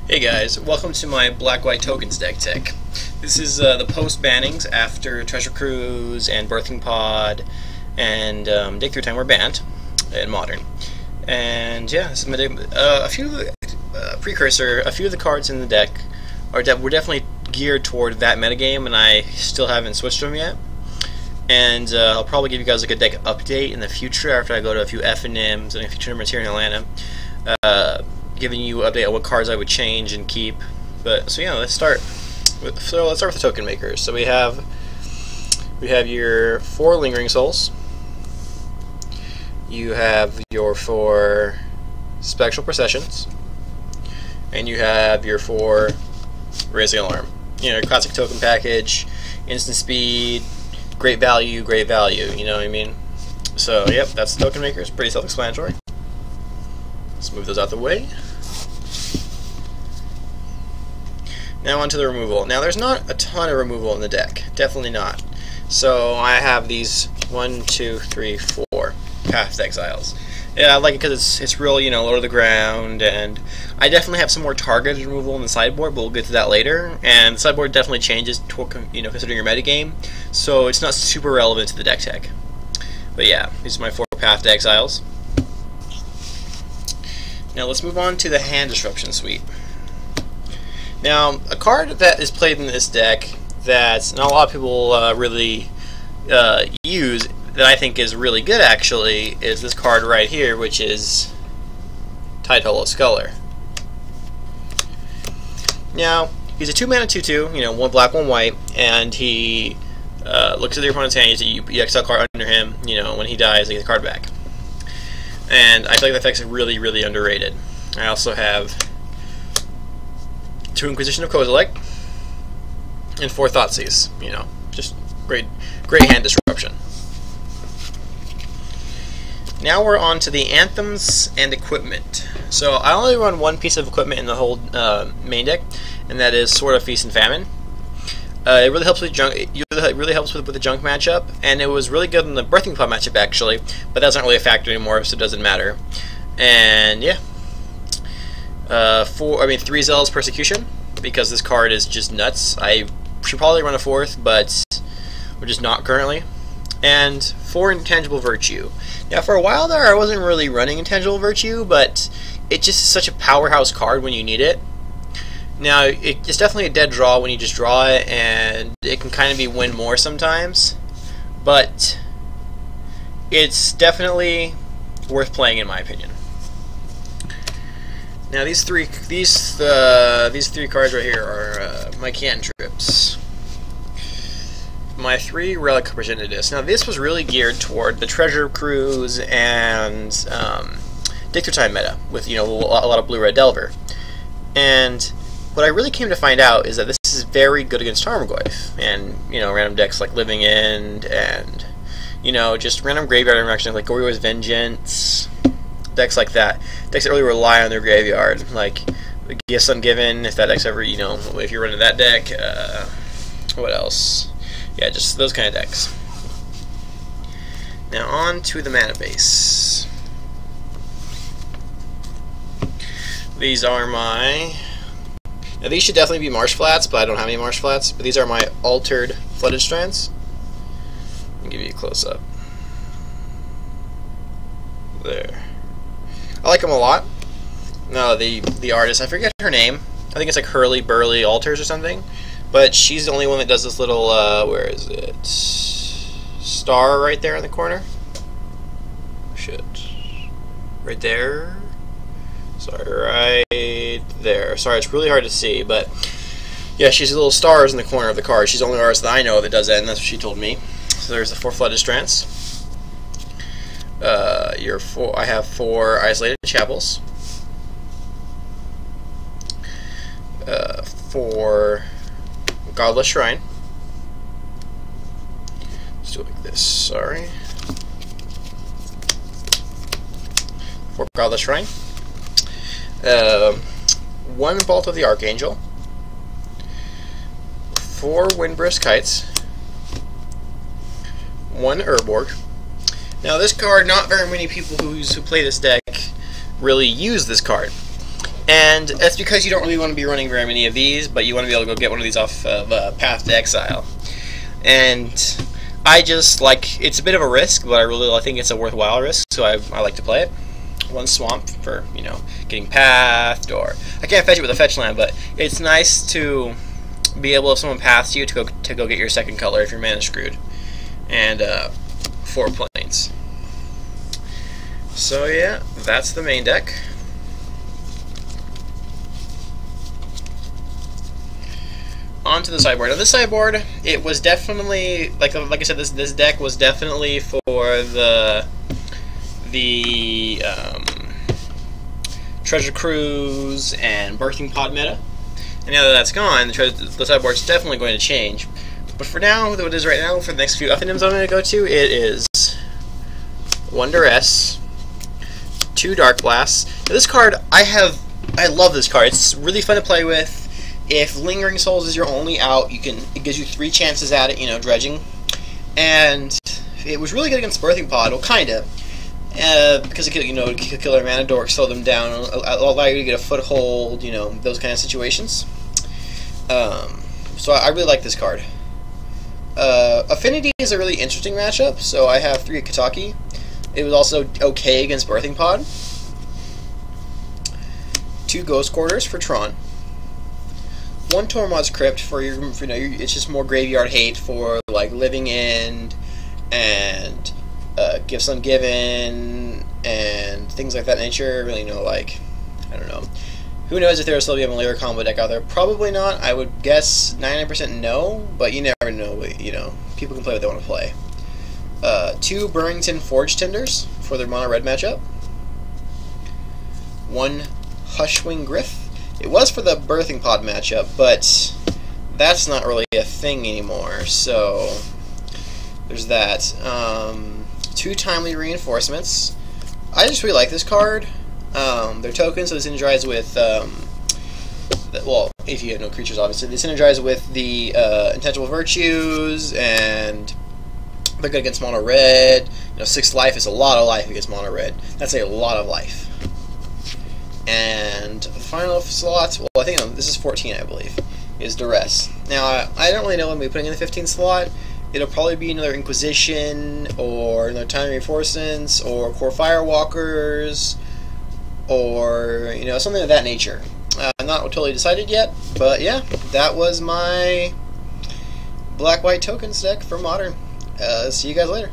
Hey guys, welcome to my Black-White Tokens deck tech. This is the post-bannings after Treasure Cruise and Birthing Pod and Dig Through Time were banned in Modern. And yeah, this is my a few of the cards in the deck were definitely geared toward that metagame, and I still haven't switched them yet. And I'll probably give you guys like a deck update in the future after I go to a few FNMs and a few tournaments here in Atlanta. Giving you an update on what cards I would change and keep. But so yeah, let's start with the token makers. So we have your 4 Lingering Souls. You have your 4 Spectral Processions, and you have your 4 Raising Alarm. You know, classic token package, instant speed, great value, you know what I mean? So yep, that's the token makers, pretty self-explanatory. Let's move those out the way. Now onto the removal. Now there's not a ton of removal in the deck, definitely not. So I have these 1, 2, 3, 4 Path to Exiles. Yeah, I like it because it's real, you know, low to the ground, and I definitely have some more targeted removal in the sideboard, but we'll get to that later. And the sideboard definitely changes, you know, considering your metagame, so it's not super relevant to the deck tech. But yeah, these are my 4 Path to Exiles. Now let's move on to the Hand Disruption Suite. Now, a card that is played in this deck that not a lot of people really use, that I think is really good actually, is this card right here, which is Tidehollow Sculler. Now, he's a 2-mana 2/2, you know, 1 black, 1 white, and he looks at your opponent's hand, you exile a card under him, you know, when he dies, you get the card back. And I feel like that effect's really, really underrated. I also have 2 Inquisition of Kozilek and 4 Thoughtseize. You know, just great hand disruption. Now we're on to the Anthems and Equipment. So I only run 1 piece of equipment in the whole main deck, and that is Sword of Feast and Famine. It really helps with junk. It really helps with the junk matchup, and it was really good in the Birthing Pod matchup actually. But that's not really a factor anymore, so it doesn't matter. And yeah, 3 Zealous Persecution, because this card is just nuts. I should probably run a 4th, but we're just not currently. And 4 Intangible Virtue. Now for a while there, I wasn't really running Intangible Virtue, but it just is such a powerhouse card when you need it. Now, it's definitely a dead draw when you just draw it, and it can kind of be win more sometimes, but it's definitely worth playing in my opinion. Now these three cards right here are my cantrips. My 3 Relic Progenitus. Now this was really geared toward the Treasure Cruise and Dig Through Time meta with, you know, a lot of blue-red Delver. And what I really came to find out is that this is very good against Tarmogoyf and, you know, random decks like Living End and, you know, just random graveyard interactions like Goryo's Vengeance, decks like that. Decks that really rely on their graveyard, like Gifts Ungiven, if that deck's ever, you know, if you're running that deck. What else? Yeah, just those kind of decks. Now on to the mana base. These are my... Now these should definitely be Marsh Flats, but I don't have any Marsh Flats. But these are my altered Flooded Strands. I'll give you a close-up. There. I like them a lot. No, the artist, I forget her name. I think it's like Hurley Burley Altars or something. But she's the only one that does this little, where is it? Star right there in the corner. Shit. Right there. Sorry, right there. Sorry, it's really hard to see, but yeah, she's little stars in the corner of the card. She's the only artist that I know that does that, and that's what she told me. So there's the 4 Flooded Strands. I have 4 Isolated Chapels. 4 Godless Shrine. Let's do it like this. Sorry. 4 Godless Shrine. 1 Vault of the Archangel, 4 Windbrisk Kites, 1 Urborg. Now this card, not very many people who play this deck really use this card. And And that's because you don't really want to be running very many of these, but you want to be able to go get one of these off of Path to Exile. And I just like, it's a bit of a risk, but I think it's a worthwhile risk, so I like to play it. One swamp for, you know, getting pathed, or I can't fetch it with a fetch land, but it's nice to be able, if someone paths you, to go get your second color if you're mana screwed. And 4 planes. So yeah, that's the main deck. Onto the sideboard. Now this sideboard, it was definitely, like I said, this deck was definitely for the Treasure Cruise and Birthing Pod meta. And now that that's gone, the sideboard's definitely going to change. But for now, what it is right now, for the next few Uthanims I'm going to go to, it is 1 Duress, 2 Dark Blasts. Now this card, I love this card. It's really fun to play with. If Lingering Souls is your only out, it gives you 3 chances at it, you know, dredging. And it was really good against Birthing Pod, well, kinda. Because it could, you know, it could kill their mana dork, slow them down, allow you to get a foothold, you know, those kind of situations. So I really like this card. Affinity is a really interesting matchup, so I have 3 Kataki. It was also okay against Birthing Pod. 2 Ghost Quarters for Tron. 1 Tormod's Crypt for your, you know, it's just more graveyard hate for like Living End and Gifts Ungiven and things like that nature. Really, you know, like, I don't know. Who knows if there will still be a Malira combo deck out there? Probably not. I would guess 99% no, but you never know. You know, people can play what they want to play. 2 Burrington Forge Tenders for their mono red matchup. 1 Hushwing Griff. It was for the Birthing Pod matchup, but that's not really a thing anymore, so there's that. 2 Timely Reinforcements. I just really like this card. They're tokens, so they synergize with, well, if you have no creatures, obviously. They synergize with the Intangible Virtues, and they're good against mono red. You know, 6 life is a lot of life against mono red. That's a lot of life. And the final slot, well, I think this is 14, I believe, is Duress. Now, I don't really know when we're putting in the 15th slot. It'll probably be another Inquisition, or another Time Reinforcements, or Core Firewalkers, or, you know, something of that nature. I'm not totally decided yet, but yeah, that was my Black-White Tokens deck for Modern. See you guys later.